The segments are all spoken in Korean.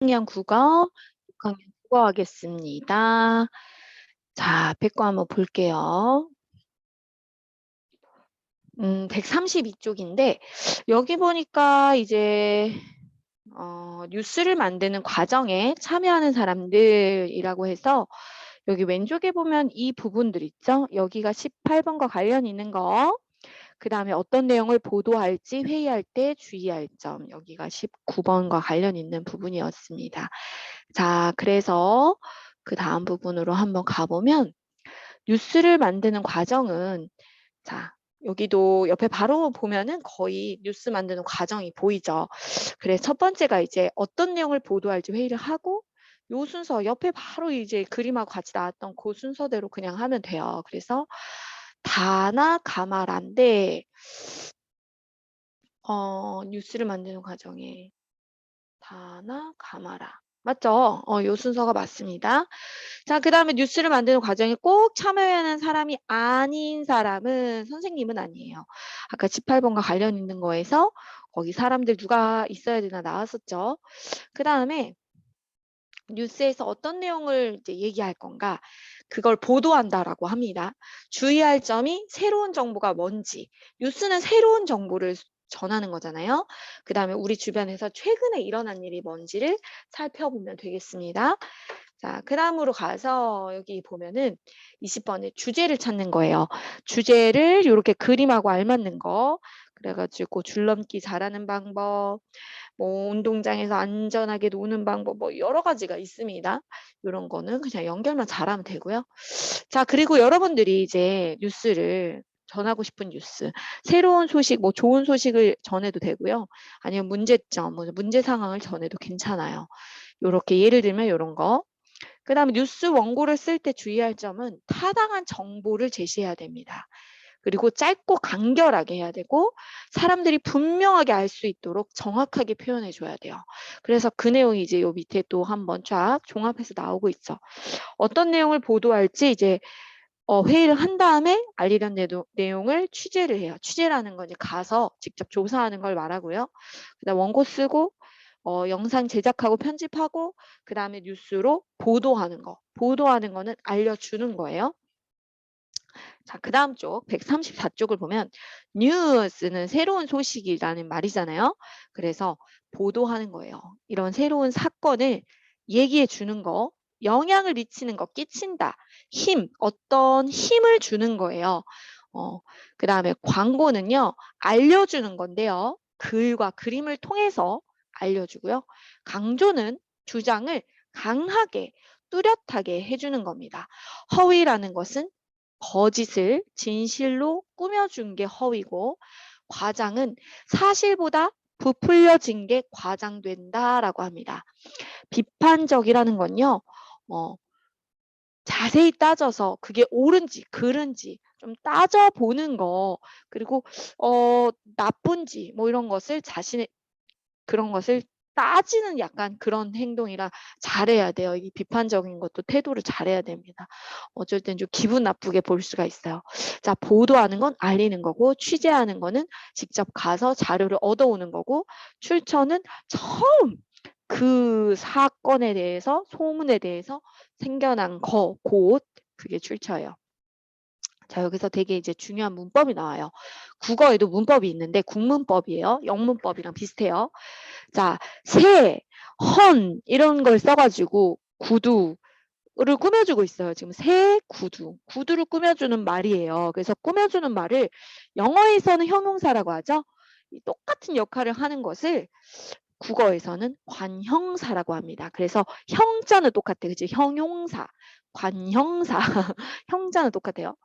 학년 국어, 6학년 국어 하겠습니다. 자, 앞에 거 한번 볼게요. 132쪽인데 여기 보니까 이제 뉴스를 만드는 과정에 참여하는 사람들이라고 해서 여기 왼쪽에 보면 이 부분들 있죠? 여기가 18번과 관련 있는 거. 그 다음에 어떤 내용을 보도할지 회의할 때 주의할 점. 여기가 19번과 관련 있는 부분이었습니다. 자, 그래서 그 다음 부분으로 한번 가보면 뉴스를 만드는 과정은 자, 여기도 옆에 바로 보면은 거의 뉴스 만드는 과정이 보이죠. 그래서 첫 번째가 이제 어떤 내용을 보도할지 회의를 하고 요 순서 옆에 바로 이제 그림하고 같이 나왔던 그 순서대로 그냥 하면 돼요. 그래서 다나 가마란데 뉴스를 만드는 과정에 다나 가마라 맞죠? 요 순서가 맞습니다. 자, 그 다음에 뉴스를 만드는 과정에 꼭 참여해야 하는 사람이 아닌 사람은 선생님은 아니에요. 아까 18번과 관련 있는 거에서 거기 사람들 누가 있어야 되나 나왔었죠. 그 다음에 뉴스에서 어떤 내용을 이제 얘기할 건가 그걸 보도한다라고 합니다. 주의할 점이 새로운 정보가 뭔지 뉴스는 새로운 정보를 전하는 거잖아요. 그 다음에 우리 주변에서 최근에 일어난 일이 뭔지를 살펴보면 되겠습니다. 자, 그 다음으로 가서 여기 보면은 20번에 주제를 찾는 거예요. 주제를 이렇게 그림하고 알맞는 거. 그래가지고 줄넘기 잘하는 방법, 뭐 운동장에서 안전하게 노는 방법, 뭐 여러 가지가 있습니다. 이런 거는 그냥 연결만 잘하면 되고요. 자, 그리고 여러분들이 이제 뉴스를 전하고 싶은 뉴스, 새로운 소식, 뭐 좋은 소식을 전해도 되고요. 아니면 문제점, 뭐 문제 상황을 전해도 괜찮아요. 요렇게 예를 들면 요런 거. 그 다음에 뉴스 원고를 쓸 때 주의할 점은 타당한 정보를 제시해야 됩니다. 그리고 짧고 간결하게 해야 되고 사람들이 분명하게 알 수 있도록 정확하게 표현해 줘야 돼요. 그래서 그 내용이 이제 요 밑에 또 한번 쫙 종합해서 나오고 있죠. 어떤 내용을 보도할지 이제 회의를 한 다음에 알리던 내용을 취재를 해요. 취재라는 건 이제 가서 직접 조사하는 걸 말하고요. 그다음 원고 쓰고 영상 제작하고 편집하고 그 다음에 뉴스로 보도하는 거. 보도하는 거는 알려주는 거예요. 자, 그 다음 쪽 134쪽을 보면 뉴스는 새로운 소식이라는 말이잖아요. 그래서 보도하는 거예요. 이런 새로운 사건을 얘기해 주는 거, 영향을 미치는 거, 끼친다. 힘, 어떤 힘을 주는 거예요. 그 다음에 광고는요, 알려주는 건데요. 글과 그림을 통해서 알려주고요. 강조는 주장을 강하게, 뚜렷하게 해주는 겁니다. 허위라는 것은 거짓을 진실로 꾸며준 게 허위고 과장은 사실보다 부풀려진 게 과장된다라고 합니다. 비판적이라는 건요. 어, 자세히 따져서 그게 옳은지 그른지 좀 따져보는 거 그리고 나쁜지 뭐 이런 것을 자신의 그런 것을 따지는 약간 그런 행동이라 잘해야 돼요. 이 비판적인 것도 태도를 잘해야 됩니다. 어쩔 땐 좀 기분 나쁘게 볼 수가 있어요. 자, 보도하는 건 알리는 거고 취재하는 거는 직접 가서 자료를 얻어오는 거고 출처는 처음 그 사건에 대해서 소문에 대해서 생겨난 곳 그게 출처예요. 자, 여기서 되게 이제 중요한 문법이 나와요. 국어에도 문법이 있는데 국문법이에요. 영문법이랑 비슷해요. 자, 새, 헌 이런 걸 써가지고 구두를 꾸며주고 있어요. 지금 새 구두, 구두를 꾸며주는 말이에요. 그래서 꾸며주는 말을 영어에서는 형용사라고 하죠. 똑같은 역할을 하는 것을 국어에서는 관형사라고 합니다. 그래서 형자는 똑같아. 그치? 형용사, 관형사, 형자는 똑같아요.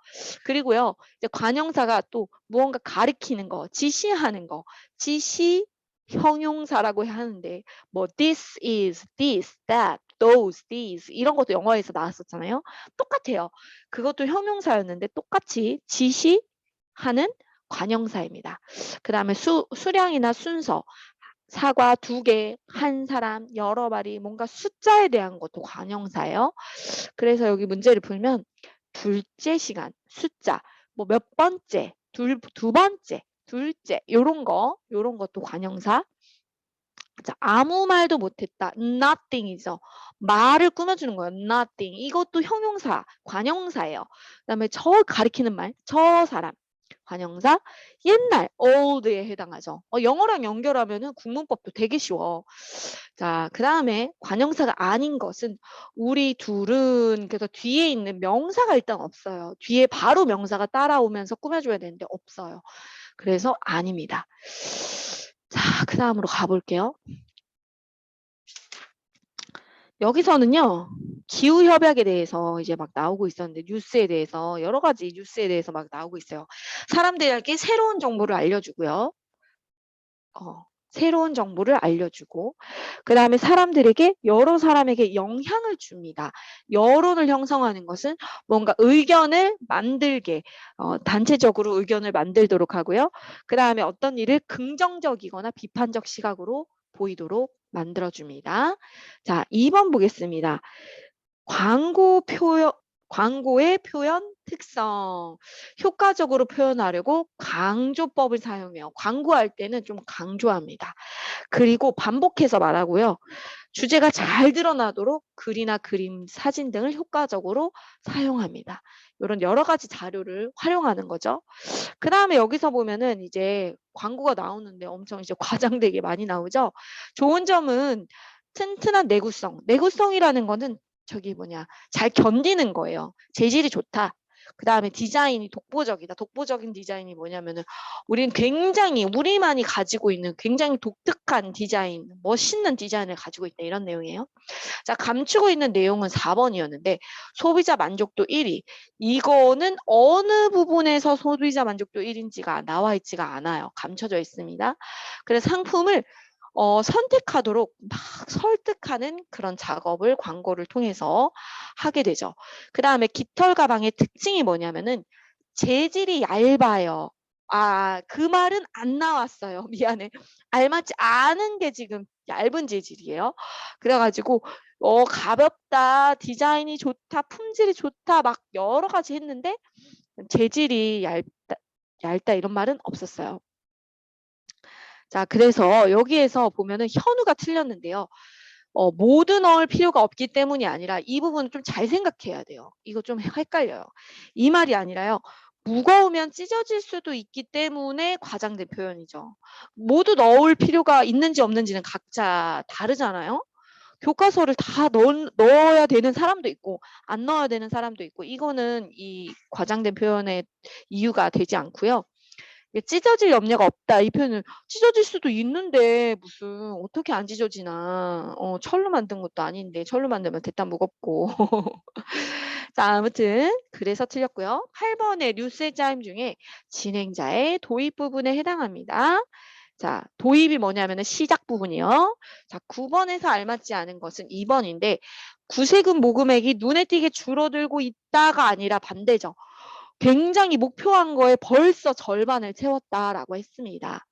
그리고요, 이제 관형사가 또 무언가 가리키는 거, 지시하는 거, 지시 형용사라고 하는데 뭐 this is, this, that, those, these 이런 것도 영어에서 나왔었잖아요. 똑같아요. 그것도 형용사였는데 똑같이 지시하는 관형사입니다. 그 다음에 수량이나 순서, 사과 2개, 한 사람, 여러 마리, 뭔가 숫자에 대한 것도 관형사예요. 그래서 여기 문제를 풀면 둘째 시간, 숫자, 뭐 몇 번째, 두 번째, 둘째, 요런 것도 관형사. 자, 아무 말도 못했다. nothing이죠. 말을 꾸며주는 거예요. nothing. 이것도 형용사, 관형사예요. 그다음에 저 가리키는 말, 저 사람. 관형사, 옛날, old에 해당하죠. 영어랑 연결하면은 국문법도 되게 쉬워. 자, 그 다음에 관형사가 아닌 것은 우리 둘은 그래서 뒤에 있는 명사가 일단 없어요. 뒤에 바로 명사가 따라오면서 꾸며줘야 되는데 없어요. 그래서 아닙니다. 자, 그 다음으로 가볼게요. 여기서는요, 기후협약에 대해서 이제 막 나오고 있었는데, 뉴스에 대해서, 여러 가지 뉴스에 대해서 막 나오고 있어요. 사람들에게 새로운 정보를 알려주고요. 새로운 정보를 알려주고, 그 다음에 사람들에게, 여러 사람에게 영향을 줍니다. 여론을 형성하는 것은 뭔가 의견을 만들게, 단체적으로 의견을 만들도록 하고요. 그 다음에 어떤 일을 긍정적이거나 비판적 시각으로 보이도록 만들어줍니다. 자, 2번 보겠습니다. 광고의 표현 특성. 효과적으로 표현하려고 강조법을 사용해요. 광고할 때는 좀 강조합니다. 그리고 반복해서 말하고요. 주제가 잘 드러나도록 글이나 그림, 사진 등을 효과적으로 사용합니다. 이런 여러 가지 자료를 활용하는 거죠. 그 다음에 여기서 보면은 이제 광고가 나오는데 엄청 이제 과장되게 많이 나오죠. 좋은 점은 튼튼한 내구성. 내구성이라는 거는 저기 잘 견디는 거예요. 재질이 좋다. 그 다음에 디자인이 독보적이다. 독보적인 디자인이 뭐냐면은 우리는 굉장히 우리만이 가지고 있는 굉장히 독특한 디자인, 멋있는 디자인을 가지고 있다. 이런 내용이에요. 자, 감추고 있는 내용은 4번이었는데 소비자 만족도 1위. 이거는 어느 부분에서 소비자 만족도 1인지가 나와 있지가 않아요. 감춰져 있습니다. 그래서 상품을 선택하도록 막 설득하는 그런 작업을 광고를 통해서 하게 되죠. 그 다음에 깃털 가방의 특징이 뭐냐면은 재질이 얇아요. 아, 그 말은 안 나왔어요. 미안해. 알맞지 않은 게 지금 얇은 재질이에요. 그래가지고 가볍다, 디자인이 좋다, 품질이 좋다, 막 여러 가지 했는데 재질이 얇다 이런 말은 없었어요. 자, 그래서 여기에서 보면은 현우가 틀렸는데요. 모두 넣을 필요가 없기 때문이 아니라 이 부분은 좀 잘 생각해야 돼요. 이거 좀 헷갈려요. 이 말이 아니라요. 무거우면 찢어질 수도 있기 때문에 과장된 표현이죠. 모두 넣을 필요가 있는지 없는지는 각자 다르잖아요. 교과서를 다 넣어야 되는 사람도 있고 안 넣어야 되는 사람도 있고 이거는 이 과장된 표현의 이유가 되지 않고요. 찢어질 염려가 없다. 이 표현은 찢어질 수도 있는데 무슨 어떻게 안 찢어지나. 철로 만든 것도 아닌데 철로 만들면 대단 무겁고. 자, 아무튼 그래서 틀렸고요. 8번의 뉴스의 짜임 중에 진행자의 도입 부분에 해당합니다. 자, 도입이 뭐냐면은 시작 부분이요. 자, 9번에서 알맞지 않은 것은 2번인데 구세금 모금액이 눈에 띄게 줄어들고 있다가 아니라 반대죠. 굉장히 목표한 거에 벌써 절반을 채웠다라고 했습니다.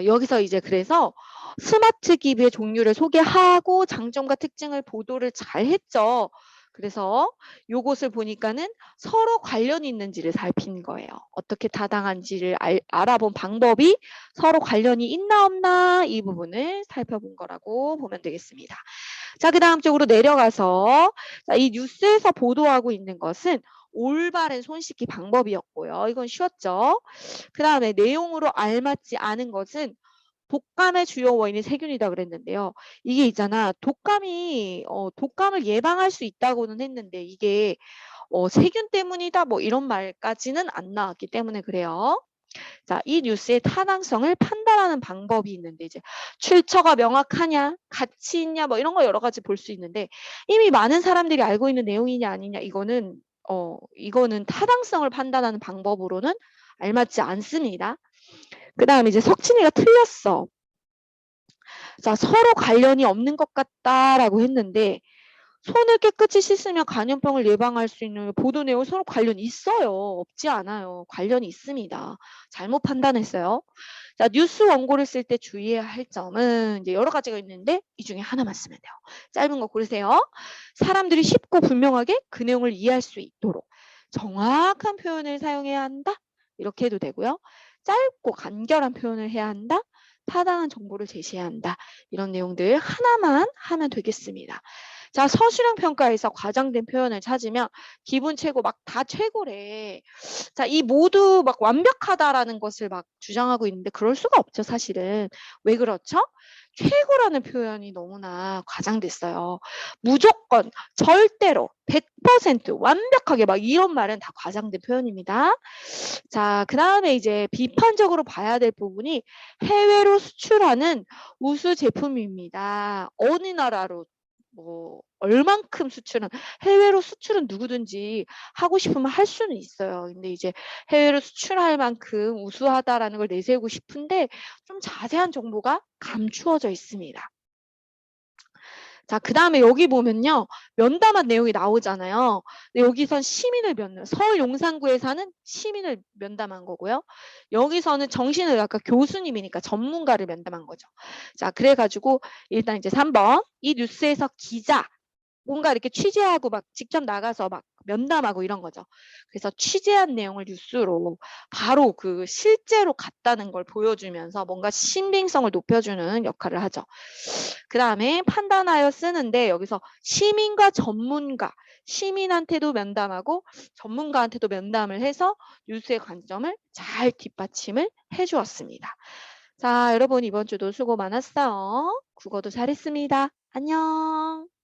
여기서 이제 그래서 스마트 기부의 종류를 소개하고 장점과 특징을 보도를 잘 했죠. 그래서 요것을 보니까는 서로 관련이 있는지를 살핀 거예요. 어떻게 타당한지를 알아본 방법이 서로 관련이 있나 없나 이 부분을 살펴본 거라고 보면 되겠습니다. 자, 그 다음 쪽으로 내려가서 이 뉴스에서 보도하고 있는 것은 올바른 손 씻기 방법이었고요. 이건 쉬웠죠. 그 다음에 내용으로 알맞지 않은 것은 독감의 주요 원인이 세균이다 그랬는데요. 이게 있잖아. 독감을 예방할 수 있다고는 했는데 이게 세균 때문이다 뭐 이런 말까지는 안 나왔기 때문에 그래요. 자, 이 뉴스의 타당성을 판단하는 방법이 있는데 이제 출처가 명확하냐, 가치 있냐 뭐 이런 거 여러 가지 볼 수 있는데 이미 많은 사람들이 알고 있는 내용이냐 아니냐 이거는 타당성을 판단하는 방법으로는 알맞지 않습니다. 그 다음에 이제 석진이가 틀렸어. 자, 서로 관련이 없는 것 같다라고 했는데 손을 깨끗이 씻으면 감염병을 예방할 수 있는 보도 내용 서로 관련이 있어요. 없지 않아요. 관련이 있습니다. 잘못 판단했어요. 자, 뉴스 원고를 쓸 때 주의해야 할 점은 이제 여러 가지가 있는데 이 중에 하나만 쓰면 돼요. 짧은 거 고르세요. 사람들이 쉽고 분명하게 그 내용을 이해할 수 있도록 정확한 표현을 사용해야 한다. 이렇게 해도 되고요. 짧고 간결한 표현을 해야 한다. 타당한 정보를 제시해야 한다. 이런 내용들 하나만 하면 되겠습니다. 자, 서술형 평가에서 과장된 표현을 찾으면 기분 최고 막 다 최고래. 자, 이 모두 막 완벽하다라는 것을 막 주장하고 있는데 그럴 수가 없죠, 사실은. 왜 그렇죠? 최고라는 표현이 너무나 과장됐어요. 무조건, 절대로, 100% 완벽하게 막 이런 말은 다 과장된 표현입니다. 자, 그 다음에 이제 비판적으로 봐야 될 부분이 해외로 수출하는 우수 제품입니다. 어느 나라로 뭐 얼만큼 수출은 해외로 수출은 누구든지 하고 싶으면 할 수는 있어요. 근데 이제 해외로 수출할 만큼 우수하다라는 걸 내세우고 싶은데 좀 자세한 정보가 감추어져 있습니다. 자, 그 다음에 여기 보면요. 면담한 내용이 나오잖아요. 근데 여기선 시민을 서울 용산구에 사는 시민을 면담한 거고요. 여기서는 정신의학과 교수님이니까 전문가를 면담한 거죠. 자, 그래가지고 일단 이제 3번. 이 뉴스에서 기자, 뭔가 이렇게 취재하고 막 직접 나가서 막 면담하고 이런 거죠. 그래서 취재한 내용을 뉴스로 바로 그 실제로 갔다는 걸 보여주면서 뭔가 신빙성을 높여주는 역할을 하죠. 그 다음에 판단하여 쓰는데 여기서 시민과 전문가, 시민한테도 면담하고 전문가한테도 면담을 해서 뉴스의 관점을 잘 뒷받침을 해주었습니다. 자, 여러분 이번 주도 수고 많았어요. 국어도 잘했습니다. 안녕.